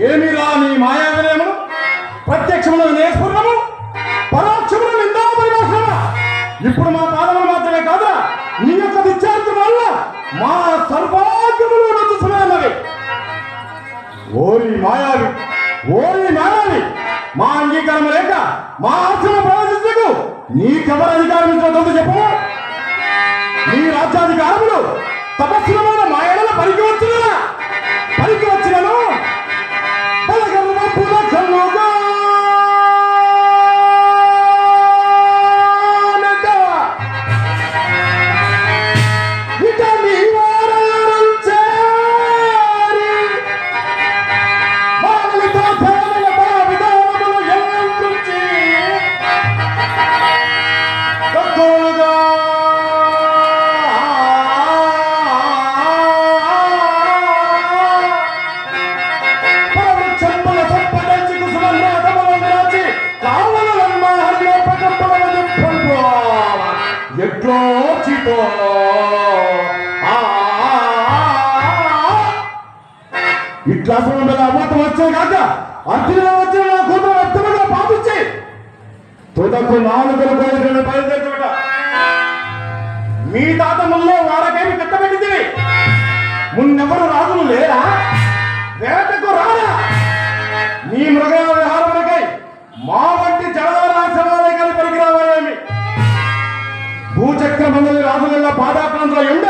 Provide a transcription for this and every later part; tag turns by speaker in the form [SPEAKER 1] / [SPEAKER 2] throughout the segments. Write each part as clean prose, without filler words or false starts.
[SPEAKER 1] ఏమిరా నీ మాయా వినయములు? ప్రత్యక్షములు నేస్ఫురణము, పరోక్షములు నిందా పరిభాషణ. ఇప్పుడు మా పాదములు మాత్రమే కాదురా, నీ యొక్క విద్యార్థుల వల్ల మా సర్వాగ్యములు రద్దుతున్నవి. ఓరి మాయావి, ఓరి మాయావి, మా అంగీకారం లేక మా ఆశ్రమ ప్రవేశించకు నీకెవరు అధికారం ఇచ్చినట్టు చెప్పు. నీ రాజ్యాధికారములు తపస్సులమైన మాయల పరికి వచ్చిన పరికి వచ్చినను బలగర్వ పులకముగా ఇట్లా అమతం వచ్చే కాక అర్జున వచ్చిన నా కూతురు వ్యక్తముగా పాపించి తుదకు నాలుగులు బయలుదేరుట. మీ తాతముల్లో వారకేమి కట్టబెట్టింది? మున్నెవరు రాజులు లేరా? వేటకు రారా? నీ మృగయ విహారములకై మా వంటి జలరాశవాలయాలు పరిగిరావేమి? భూచక్ర మండలి రాజుల పాదాక్రాంతుల ఎండ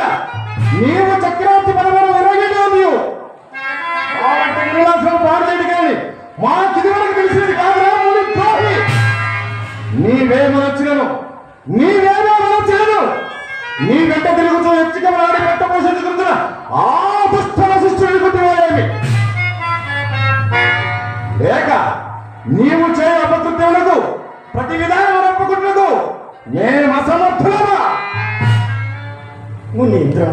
[SPEAKER 1] నీవు చక్రవర్తి పరమను విరోగిగా నీవు పాడు చేయండి. కానీ మా కిది వరకు తెలిసినది కాదురా ముని ద్రోహి. నీవేమనొచ్చినను నీ వెంట తిరుగుతూ ఎచ్చికమలాడి పెట్ట పోషించుకుంటున్న ఆ దుష్టల శిష్యుడి కుట్టివేమి లేక నీవు చేయ అపకృత్యములకు ప్రతి విధానం అప్పకుట్లకు నేను అసమర్థులమా?
[SPEAKER 2] మునీంద్ర,